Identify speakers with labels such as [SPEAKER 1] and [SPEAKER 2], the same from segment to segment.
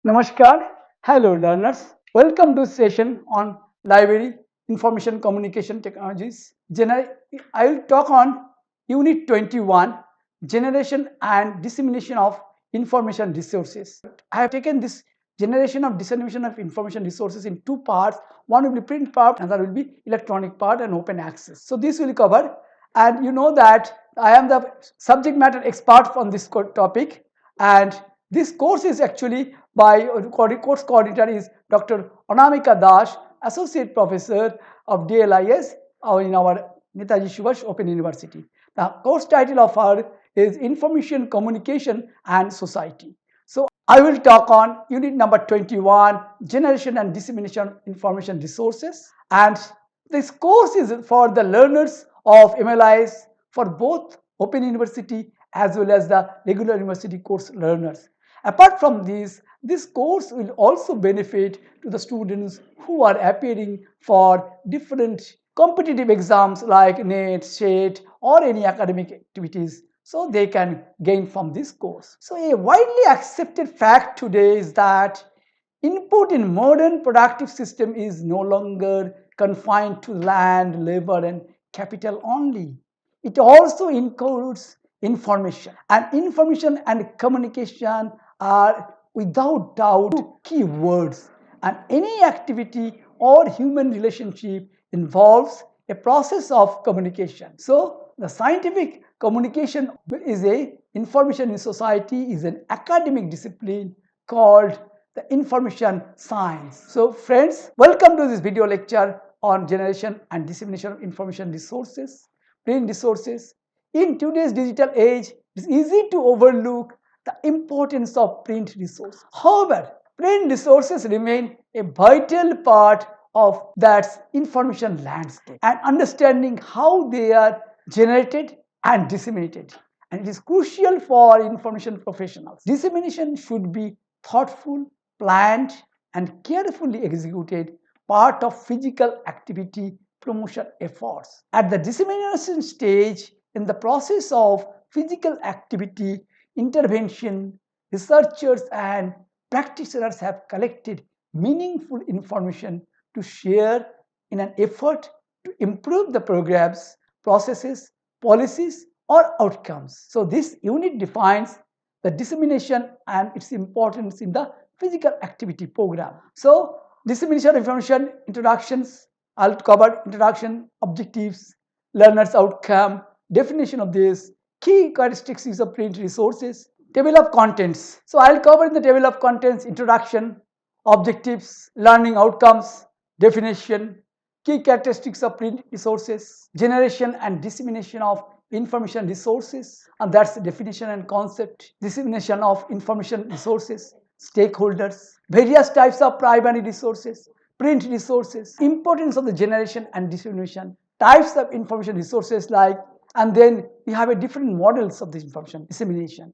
[SPEAKER 1] Namaskar. Hello learners. Welcome to session on library information communication technologies. I will talk on unit 21 generation and dissemination of information resources. I have taken this generation of dissemination of information resources in two parts. One will be print part, another will be electronic part and open access. So this will cover, and you know that I am the subject matter expert on this topic, and this course is actually by course coordinator is Dr. Anamika Dash, Associate Professor of DLIS in our Netaji Subhash Open University. The course title of her is Information Communication and Society. So I will talk on unit number 21, Generation and Dissemination of Information Resources. And this course is for the learners of MLIS for both Open University as well as the regular university course learners. Apart from this course will also benefit to the students who are appearing for different competitive exams like NET, SET or any academic activities, so they can gain from this course. So a widely accepted fact today is that input in modern productive system is no longer confined to land, labor and capital only. It also includes information, and information and communication are without doubt key words, and any activity or human relationship involves a process of communication. So the scientific communication is a information in society is an academic discipline called the information science. So friends, welcome to this video lecture on generation and dissemination of information resources, print resources. In today's digital age, it's easy to overlook the importance of print resources. However, print resources remain a vital part of that information landscape, and understanding how they are generated and disseminated. And it is crucial for information professionals. Dissemination should be thoughtful, planned, and carefully executed part of physical activity promotion efforts. At the dissemination stage, in the process of physical activity intervention, researchers and practitioners have collected meaningful information to share in an effort to improve the programs, processes, policies, or outcomes. So this unit defines the dissemination and its importance in the physical activity program. So dissemination of information, introductions, I'll cover introduction, objectives, learner's outcome, definition of this, key characteristics of print resources, table of contents. So I'll cover in the table of contents, introduction, objectives, learning outcomes, definition, key characteristics of print resources, generation and dissemination of information resources, and that's the definition and concept, dissemination of information resources, stakeholders, various types of primary resources, print resources, importance of the generation and dissemination, types of information resources like, and then we have a different models of this information dissemination.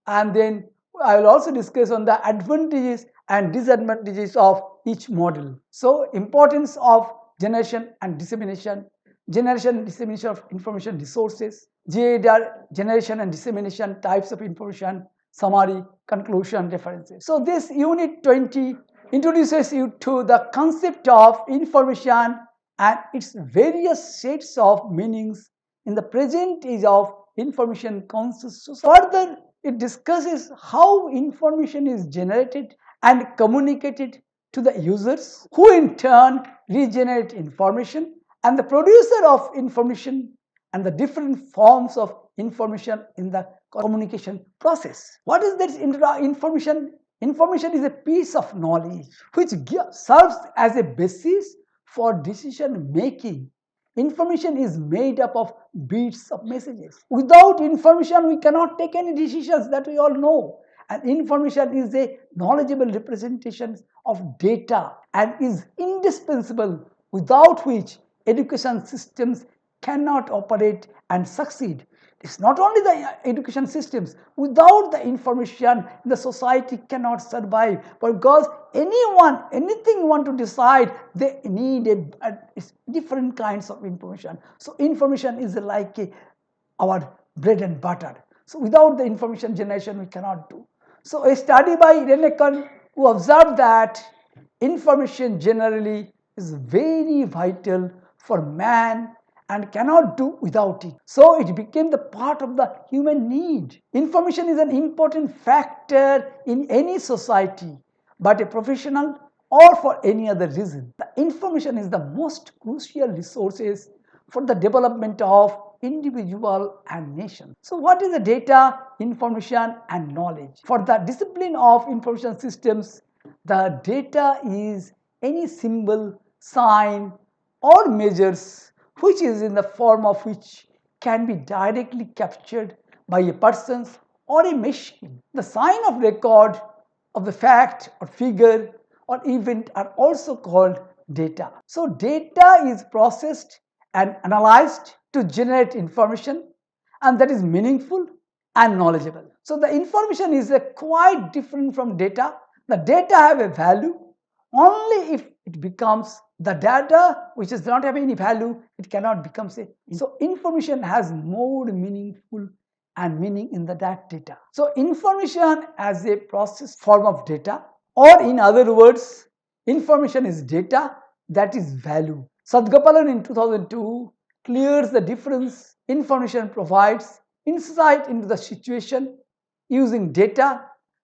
[SPEAKER 1] And then I will also discuss on the advantages and disadvantages of each model. So importance of generation and dissemination, generation and dissemination of information resources, GADR, generation and dissemination, types of information, summary, conclusion, references. So this unit 20 introduces you to the concept of information and its various shades of meanings in the present age of information consensus. Further, it discusses how information is generated and communicated to the users, who in turn regenerate information, and the producer of information and the different forms of information in the communication process. What is this information? Information is a piece of knowledge which serves as a basis for decision making. Information is made up of bits of messages. Without information, we cannot take any decisions, that we all know. And information is a knowledgeable representations of data and is indispensable, without which education systems cannot operate and succeed. It's not only the education systems. Without the information, the society cannot survive, because anyone, anything want to decide, they need a different kinds of information. So information is like our bread and butter. So without the information generation, we cannot do. So a study by Renekon, who observed that information generally is very vital for man and cannot do without it. So it became the part of the human need. Information is an important factor in any society, but a professional or for any other reason. The information is the most crucial resources for the development of individual and nation. So what is the data, information and knowledge? For the discipline of information systems, the data is any symbol, sign or measures which is in the form of which can be directly captured by a person or a machine. The sign of record of the fact or figure or event are also called data. So data is processed and analyzed to generate information, and that is meaningful and knowledgeable. So the information is quite different from data. The data have a value only if it becomes the data which does not have any value, it cannot become say. So information has more meaningful and meaning in that data. So information as a processed form of data, or in other words, information is data that is value. Sadgopalan in 2002 clears the difference. Information provides insight into the situation using data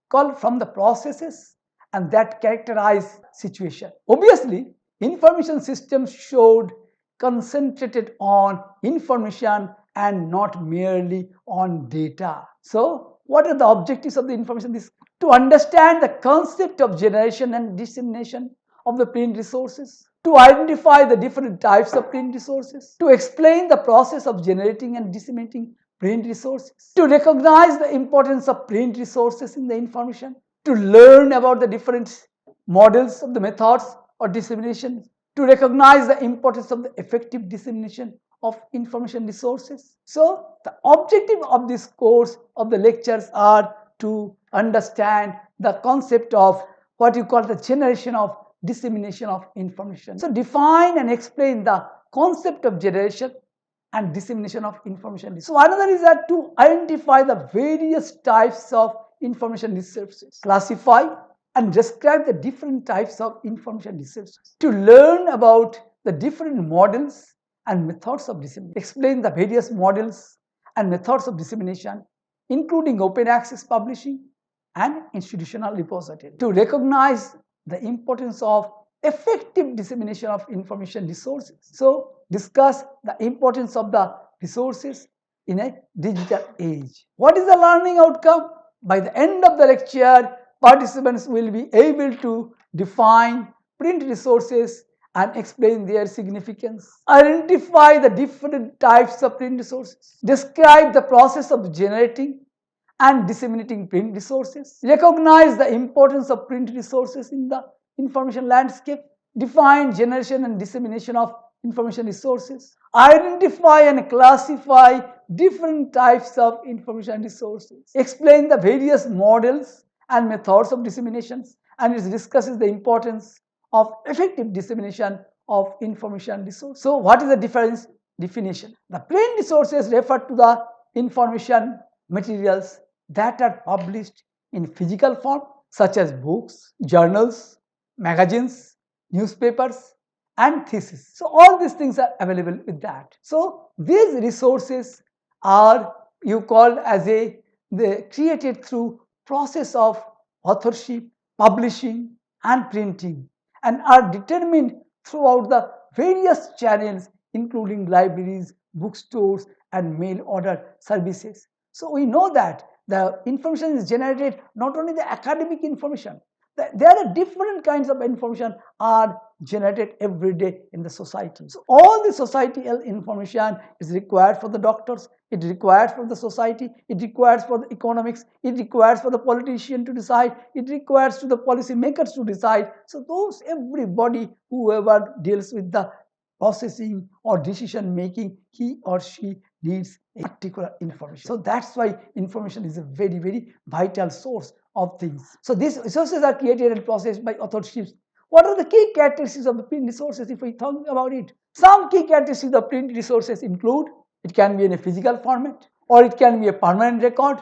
[SPEAKER 1] called from the processes and that characterize situation. Obviously, information systems showed concentrated on information and not merely on data. So, what are the objectives of the information? This to understand the concept of generation and dissemination of the print resources, to identify the different types of print resources, to explain the process of generating and disseminating print resources, to recognize the importance of print resources in the information, to learn about the different models of the methods or dissemination, to recognize the importance of the effective dissemination of information resources. So the objective of this course of the lectures are to understand the concept of what you call the generation of dissemination of information. So define and explain the concept of generation and dissemination of information. So another is that to identify the various types of information resources, classify and describe the different types of information resources, to learn about the different models and methods of dissemination, explain the various models and methods of dissemination, including open access publishing and institutional repository, to recognize the importance of effective dissemination of information resources. So discuss the importance of the resources in a digital age. What is the learning outcome? By the end of the lecture, participants will be able to define print resources and explain their significance, identify the different types of print resources, describe the process of generating and disseminating print resources, recognize the importance of print resources in the information landscape, define generation and dissemination of information resources, identify and classify different types of information resources, explain the various models and methods of disseminations, and it discusses the importance of effective dissemination of information resources. So what is the difference? Definition. The print resources refer to the information materials that are published in physical form, such as books, journals, magazines, newspapers, and thesis. So all these things are available with that. So these resources are you call as they created through process of authorship, publishing, and printing, and are determined throughout the various channels, including libraries, bookstores, and mail order services. So we know that the information is generated not only the academic information, there are different kinds of information are generated every day in the society. So all the societal information is required for the doctors, it requires for the society, it requires for the economics, it requires for the politician to decide, it requires to the policy makers to decide. So those everybody, whoever deals with the processing or decision making, he or she needs a particular information. So that's why information is a very, very vital source of things. So these resources are created and processed by authorships. What are the key characteristics of the print resources if we think about it? Some key characteristics of print resources include: it can be in a physical format, or it can be a permanent record,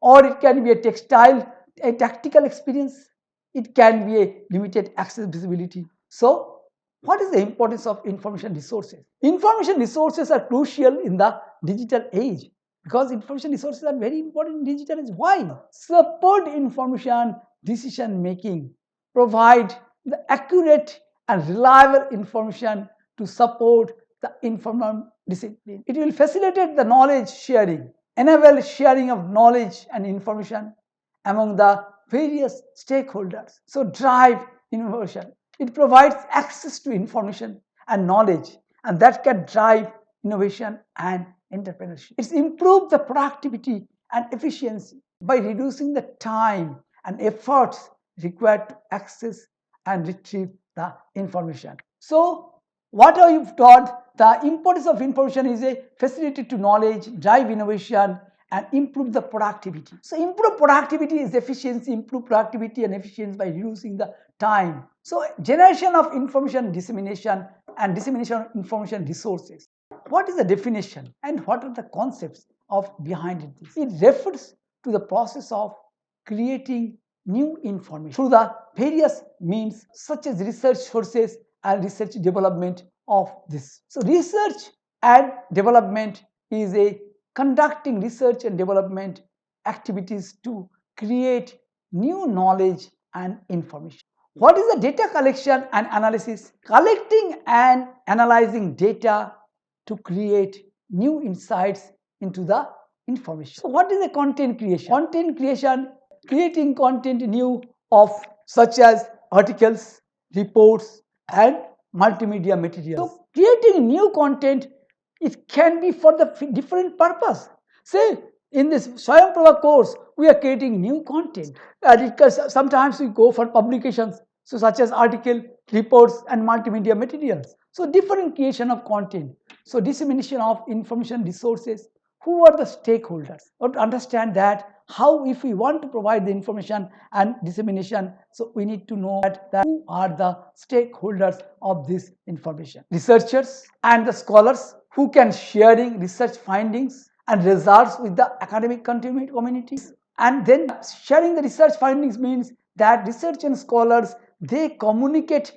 [SPEAKER 1] or it can be a tactical experience, it can be a limited access visibility. So what is the importance of information resources? Information resources are crucial in the digital age because information resources are very important in digital age. Why? Support information decision making, provide the accurate and reliable information to support the informed discipline. It will facilitate the knowledge sharing, enable sharing of knowledge and information among the various stakeholders. So drive innovation. It provides access to information and knowledge, and that can drive innovation and entrepreneurship. It's improved the productivity and efficiency by reducing the time and efforts required to access and retrieve the information. So what I have taught, the importance of information is a facility to knowledge, drive innovation, and improve the productivity. So improve productivity is efficiency, improve productivity and efficiency by reducing the time. So generation of information dissemination and dissemination of information resources. What is the definition and what are the concepts of behind it? It refers to the process of creating new information through the various means such as research sources and research development of this. So research and development is a conducting research and development activities to create new knowledge and information. What is the data collection and analysis? Collecting and analyzing data to create new insights into the information. So what is the content creation? Content creation, creating content new of such as articles, reports, and multimedia materials. So creating new content, it can be for the different purpose. Say in this SwayamPrabha course, we are creating new content. Sometimes we go for publications, so such as article, reports, and multimedia materials. So different creation of content. So dissemination of information resources. Who are the stakeholders? Or to understand that how, if we want to provide the information and dissemination, so we need to know that who are the stakeholders of this information. Researchers and the scholars who can sharing research findings and results with the academic communities. And then sharing the research findings means that research and scholars, they communicate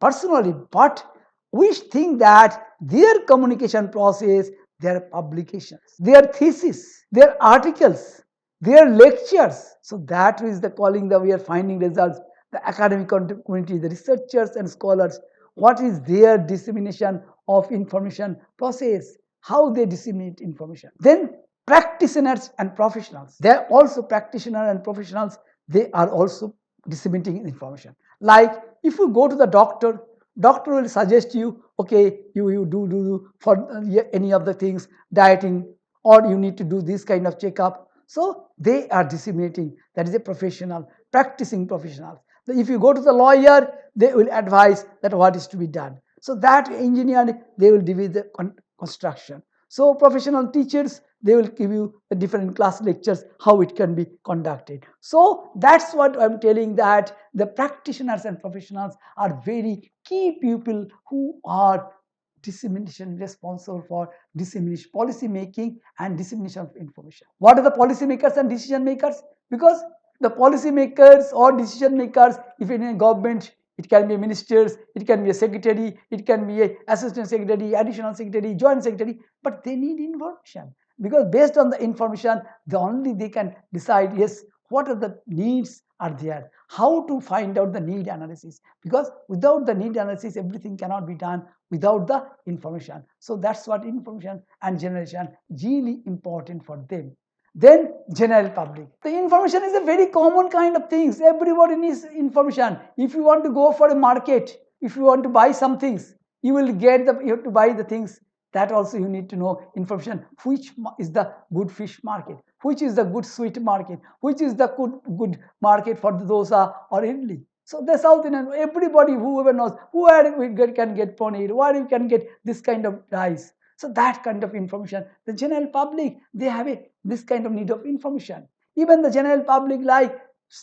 [SPEAKER 1] personally, but we think that their communication process, their publications, their thesis, their articles, their lectures, so that is the calling that we are finding results, the academic community, the researchers and scholars, what is their dissemination of information process, how they disseminate information. Then practitioners and professionals, they are also practitioners and professionals, they are also disseminating information. Like if you go to the doctor will suggest you, okay, you do for any of the things, dieting, or you need to do this kind of checkup. So they are disseminating, that is a professional, practicing professionals. If you go to the lawyer, they will advise that what is to be done. So that engineer, they will do the construction. So professional teachers, they will give you the different class lectures, how it can be conducted. So that's what I'm telling, that the practitioners and professionals are very key people who are dissemination responsible for dissemination, policy making and dissemination of information. What are the policy makers and decision makers? Because the policy makers or decision makers, if in a government, it can be ministers, it can be a secretary, it can be a assistant secretary, additional secretary, joint secretary, but they need information, because based on the information, only they can decide, yes, what are the needs are there, how to find out the need analysis, because without the need analysis, everything cannot be done without the information. So that's what information and generation really important for them. Then general public. The information is a very common kind of things. Everybody needs information. If you want to go for a market, If you want to buy some things, you have to buy the things. That also you need to know information. Which is the good fish market? Which is the good sweet market? Which is the good market for the dosa or idli? So the South Indian, everybody, whoever knows, where can get paneer, where you can get this kind of rice. So that kind of information, the general public, they have this kind of need of information. Even the general public, like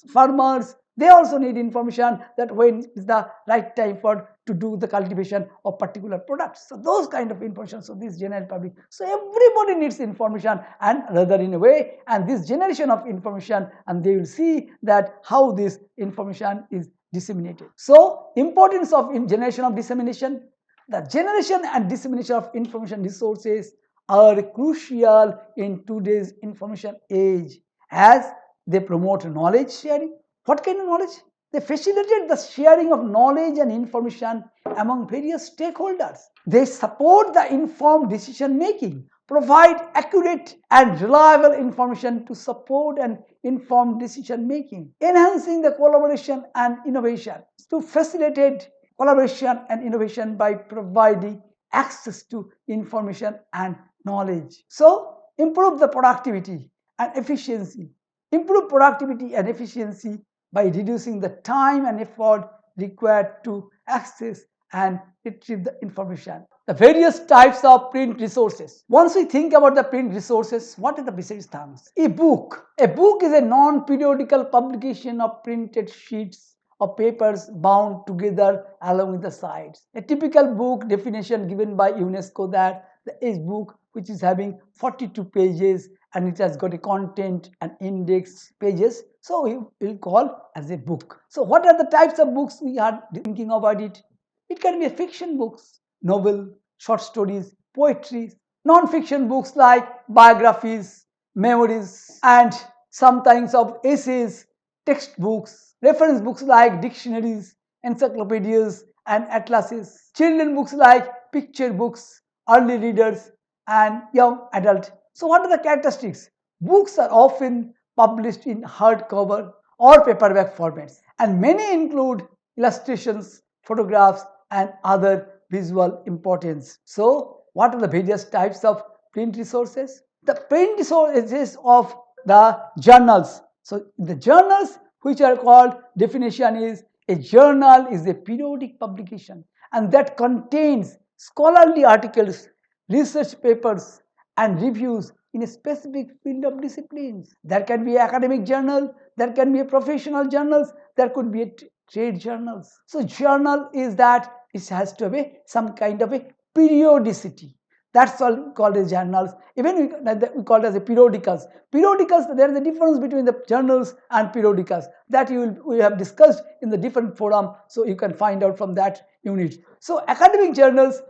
[SPEAKER 1] farmers, they also need information that when is the right time to do the cultivation of particular products. So those kind of information. So this general public. So everybody needs information, and rather in a way, and this generation of information, and they will see that how this information is disseminated. So importance of generation of dissemination. The generation and dissemination of information resources are crucial in today's information age, as they promote knowledge sharing. What kind of knowledge? They facilitate the sharing of knowledge and information among various stakeholders. They support the informed decision making, provide accurate and reliable information to support an informed decision making, enhancing the collaboration and innovation. To facilitate collaboration and innovation by providing access to information and knowledge. So, improve the productivity and efficiency. Improve productivity and efficiency by reducing the time and effort required to access and retrieve the information. The various types of print resources. Once we think about the print resources, what are the basic terms? A book. A book is a non-periodical publication of printed sheets of papers bound together along with the sides. A typical book definition given by UNESCO, that a book which is having 42 pages and it has got a content and index pages, so we will call as a book. So what are the types of books we are thinking about it? It can be a fiction books, novel, short stories, poetry, non-fiction books like biographies, memoirs, and sometimes of essays, textbooks, reference books like dictionaries, encyclopedias, and atlases, children books like picture books, early readers, and young adult. So what are the characteristics? Books are often published in hardcover or paperback formats, and many include illustrations, photographs, and other visual importance. So what are the various types of print resources? The print resources of the journals. So the journals which are called, definition is, a journal is a periodic publication and that contains scholarly articles, research papers, and reviews in a specific field of disciplines. There can be academic journal, there can be a professional journals, there could be a trade journals. So journal is that it has to be some kind of a periodicity. That's all called as journals. Even we call it as a periodicals. Periodicals, there is a difference between the journals and periodicals that we have discussed in the different forum. So you can find out from that unit. So academic journals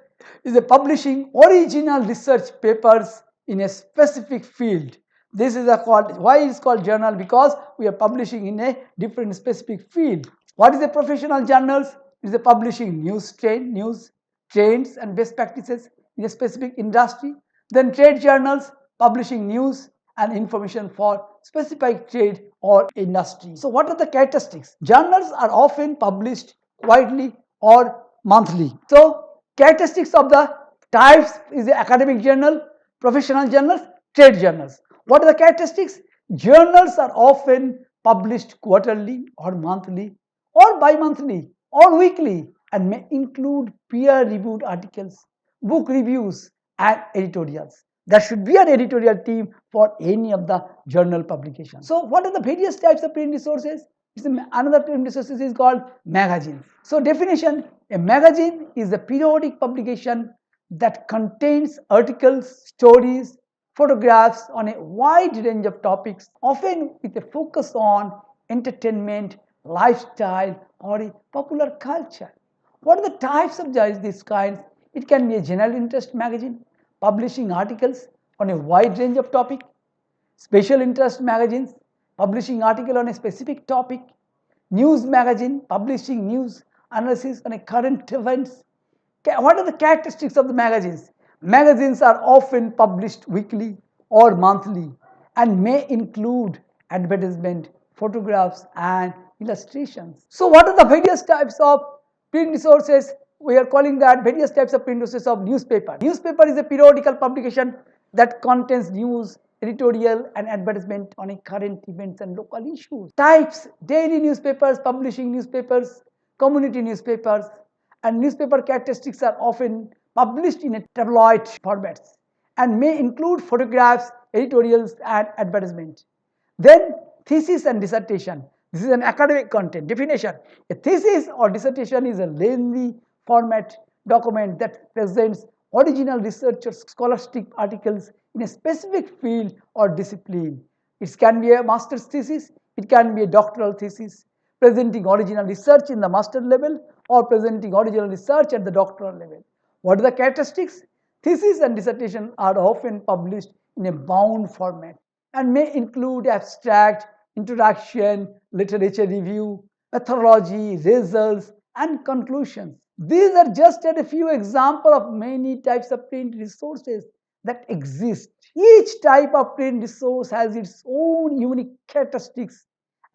[SPEAKER 1] is a publishing original research papers in a specific field. This is why it is called journal, because we are publishing in a different specific field. What is a professional journals? It is a publishing news, trends and best practices in a specific industry. Then trade journals, publishing news and information for specific trade or industry. So what are the characteristics? Journals are often published quarterly or monthly. So characteristics of the types is the academic journal, professional journals, trade journals. What are the characteristics? Journals are often published quarterly or monthly or bi-monthly or weekly and may include peer-reviewed articles, book reviews, and editorials. There should be an editorial team for any of the journal publications. So what are the various types of print resources? Another print resources is called magazine. So definition, a magazine is a periodic publication that contains articles, stories, photographs on a wide range of topics, often with a focus on entertainment, lifestyle, or a popular culture. What are the types of these kinds? It can be a general interest magazine, publishing articles on a wide range of topics, special interest magazines, publishing article on a specific topic, news magazine, publishing news analysis on a current events. What are the characteristics of the magazines? Magazines are often published weekly or monthly and may include advertisement, photographs, and illustrations. So what are the various types of Print resources, we are calling that various types of print resources of newspaper. Newspaper is a periodical publication that contains news, editorial and advertisement on a current events and local issues. Types: daily newspapers, publishing newspapers, community newspapers, and newspaper characteristics are often published in a tabloid formats and may include photographs, editorials and advertisement. Then thesis and dissertation. This is an academic content. Definition: a thesis or dissertation is a lengthy format document that presents original research or scholastic articles in a specific field or discipline. It can be a master's thesis, it can be a doctoral thesis, presenting original research in the master level or presenting original research at the doctoral level. What are the characteristics? Thesis and dissertation are often published in a bound format and may include abstract, introduction, literature review, methodology, results, and conclusions. These are just a few examples of many types of print resources that exist. Each type of print resource has its own unique characteristics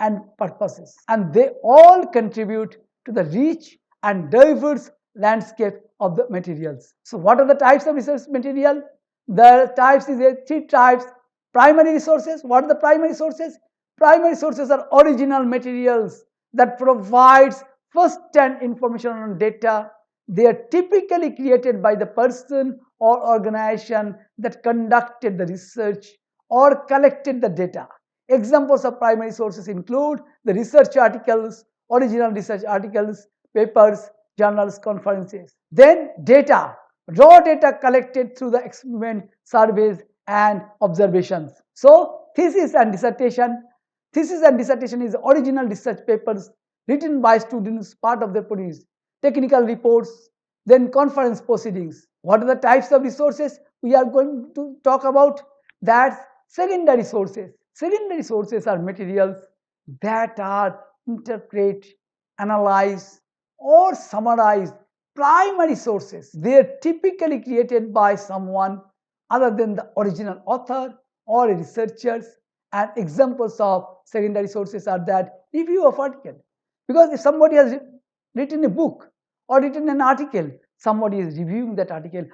[SPEAKER 1] and purposes, and they all contribute to the rich and diverse landscape of the materials. So what are the types of research material? The types is three types. Primary resources. What are the primary sources? Primary sources are original materials that provides first-hand information on data. They are typically created by the person or organization that conducted the research or collected the data. Examples of primary sources include the research articles, original research articles, papers, journals, conferences. Then data, raw data collected through the experiment, surveys and observations. So thesis and dissertation. Thesis and dissertation is original research papers written by students, part of their studies, technical reports, then conference proceedings. What are the types of resources we are going to talk about? That's secondary sources. Secondary sources are materials that are interpret, analyze or summarize primary sources. They are typically created by someone other than the original author or researchers, and examples of secondary sources are that review of article. Because if somebody has written a book or written an article, somebody is reviewing that article,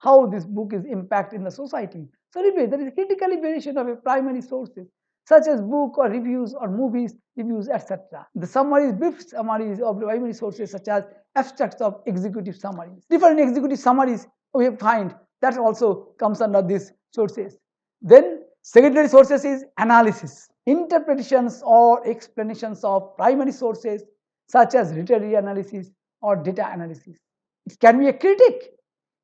[SPEAKER 1] how this book is impact in the society. So review, there is critical evaluation of a primary sources such as book or reviews or movies reviews, etc. The summaries, brief summaries of primary sources such as abstracts of executive summaries. Different executive summaries we find that also comes under these sources. Then secondary sources is analysis, interpretations or explanations of primary sources such as literary analysis or data analysis. It can be a critic,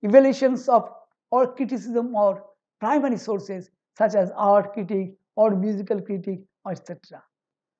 [SPEAKER 1] evaluations of or criticism or primary sources such as art critic or musical critic, etc.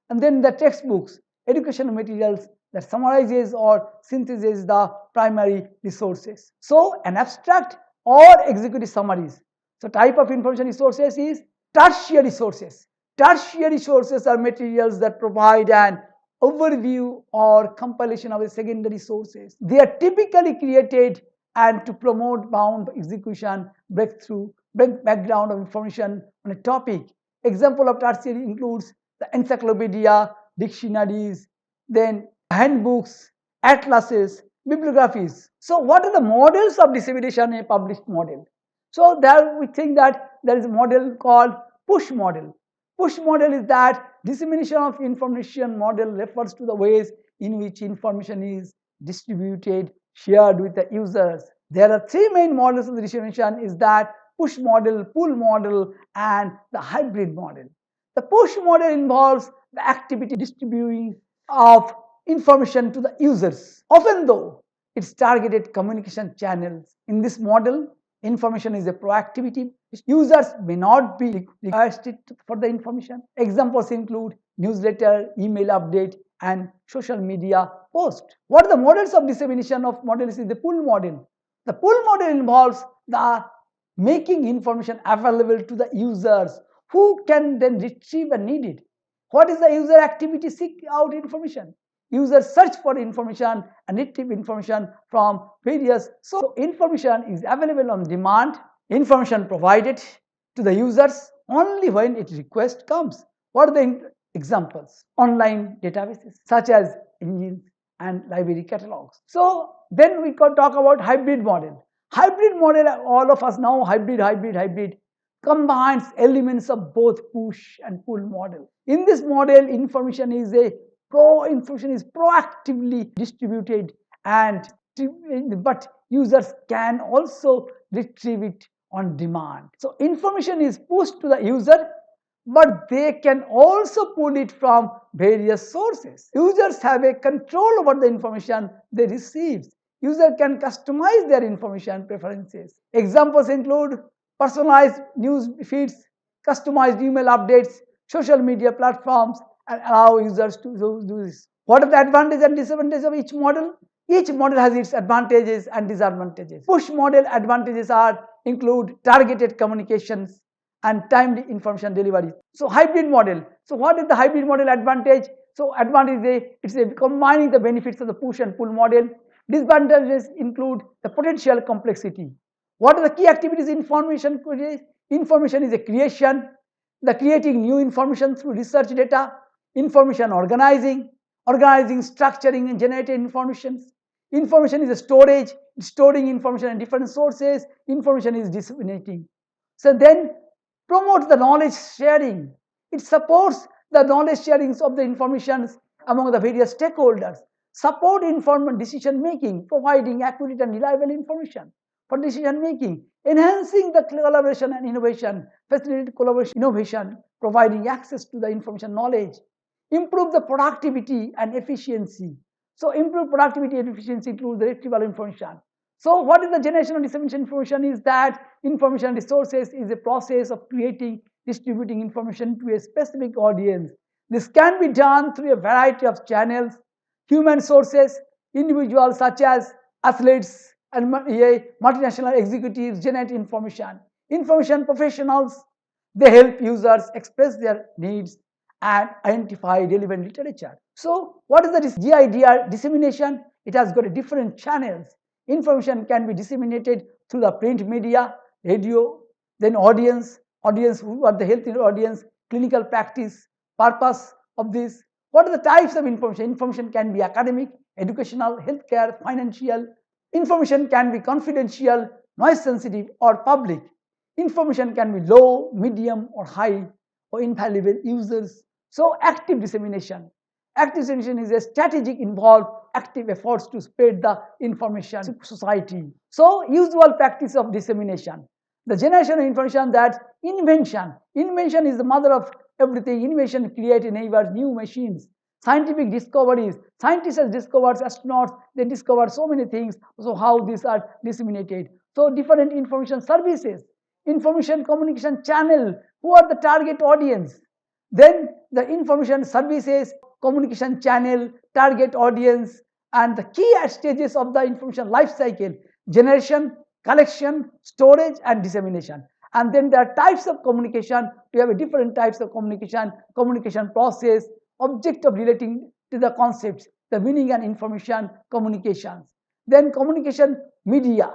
[SPEAKER 1] And then the textbooks, educational materials that summarizes or synthesizes the primary resources. So an abstract or executive summaries. So type of information resources is tertiary sources. Tertiary sources are materials that provide an overview or compilation of the secondary sources. They are typically created and to promote bound execution, background of information on a topic. Example of tertiary includes the encyclopedia, dictionaries, then handbooks, atlases, bibliographies. So what are the models of dissemination in a published model? So there we think that there is a model called push model. Push model is that dissemination of information model refers to the ways in which information is distributed, shared with the users. There are three main models of the dissemination is that push model, pull model and the hybrid model. The push model involves the activity distributing of information to the users, often though it's targeted communication channels. In this model, information is a proactivity. Users may not be requested for the information. Examples include newsletter, email update, and social media post. What are the models of dissemination of models is the pull model. The pull model involves the making information available to the users who can then retrieve and need it. What is the user activity? Seek out information. Users search for information and retrieve information from various. So information is available on demand. Information provided to the users only when its request comes. What are the examples? Online databases such as engines and library catalogs. So then we can talk about hybrid model. Hybrid model, all of us know hybrid combines elements of both push and pull model. In this model, information is proactively distributed, and but users can also retrieve it on demand. So information is pushed to the user, but they can also pull it from various sources. Users have a control over the information they receive. User can customize their information preferences. Examples include personalized news feeds, customized email updates, social media platforms, and allow users to do this. What are the advantages and disadvantages of each model? Each model has its advantages and disadvantages. Push model advantages include targeted communications and timely information delivery. So hybrid model. So what is the hybrid model advantage? So advantage is it's combining the benefits of the push and pull model. Disadvantages include the potential complexity. What are the key activities in information? Information is a creation, the creating new information through research data, information organizing, structuring and generating information. Information is a storage, storing information in different sources. Information is disseminating. So then promotes the knowledge sharing. It supports the knowledge sharing of the information among the various stakeholders. Support informed decision making, providing accurate and reliable information for decision making. Enhancing the collaboration and innovation, facilitate collaboration, innovation, providing access to the information knowledge. Improve the productivity and efficiency. So improve productivity and efficiency through the retrieval information. So what is the generation of dissemination information is that information resources is a process of creating, distributing information to a specific audience. This can be done through a variety of channels. Human sources, individuals such as athletes and multinational executives generate information. Information professionals, they help users express their needs and identify relevant literature. So what is the GIDR dissemination? It has got different channels. Information can be disseminated through the print media, radio, then audience who are the health audience, clinical practice, purpose of this. What are the types of information? Information can be academic, educational, healthcare, financial. Information can be confidential, noise sensitive, or public. Information can be low, medium, or high, or infallible users. So active dissemination. Active dissemination is a strategic involved active efforts to spread the information to society. So usual practice of dissemination. The generation of information, that invention. Invention is the mother of everything. Invention creates enables new machines. Scientific discoveries. Scientists have discovered, astronauts, they discover so many things. So how these are disseminated. So different information services. Information communication channel. Who are the target audience? Then the information services, communication channel, target audience, and the key stages of the information life cycle: generation, collection, storage, and dissemination. And then there are types of communication. We have different types of communication process, object of relating to the concepts, the meaning and information communications. Then communication media,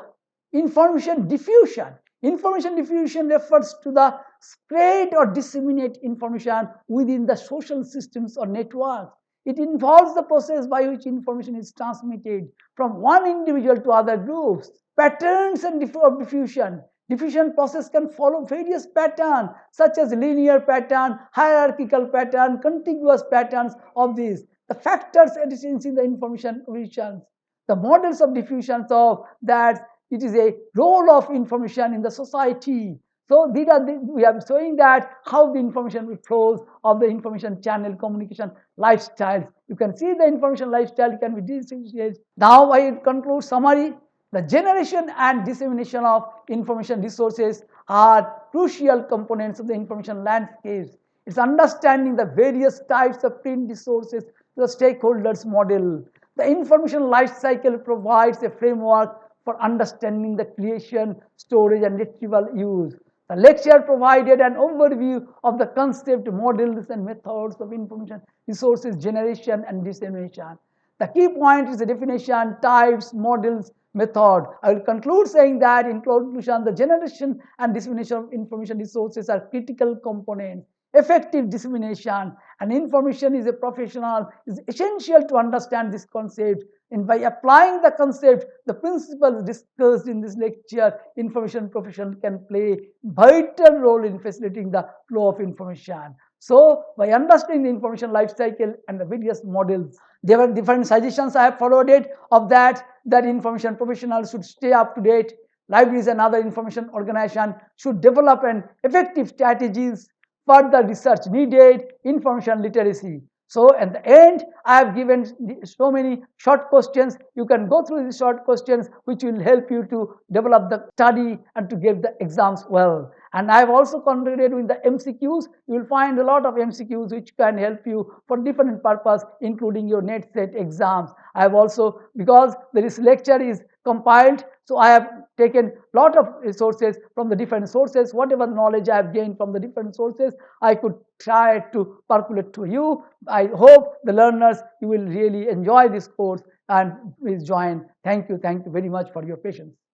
[SPEAKER 1] information diffusion. Information diffusion refers to the spread or disseminate information within the social systems or networks. It involves the process by which information is transmitted from one individual to other groups. Patterns and of diffusion. Diffusion process can follow various patterns such as linear pattern, hierarchical pattern, contiguous patterns of these. The factors in the information regions. The models of diffusion of that it is a role of information in the society. So we are showing that how the information flows of the information channel communication lifestyles. You can see the information lifestyle can be differentiated. Now I conclude summary. The generation and dissemination of information resources are crucial components of the information landscapes. It's understanding the various types of print resources, the stakeholders model. The information life cycle provides a framework for understanding the creation, storage, and retrieval use. The lecture provided an overview of the concept, models, and methods of information resources generation and dissemination. The key point is the definition, types, models, method. I will conclude saying that in conclusion, the generation and dissemination of information resources are critical components effective dissemination. And information is a professional, is essential to understand this concept. And by applying the concept, the principles discussed in this lecture, information professional can play vital role in facilitating the flow of information. So, by understanding the information life cycle and the various models, there were different suggestions I have forwarded of that information professionals should stay up to date. Libraries and other information organization should develop an effective strategies for the research needed, information literacy. So at the end, I have given so many short questions. You can go through these short questions which will help you to develop the study and to get the exams well. And I have also concluded with the MCQs. You will find a lot of MCQs which can help you for different purpose, including your net set exams. I have also, because this lecture is compiled, so I have taken lot of resources from the different sources. Whatever knowledge I have gained from the different sources, I could try to percolate to you. I hope the learners, you will really enjoy this course and please join. Thank you very much for your patience.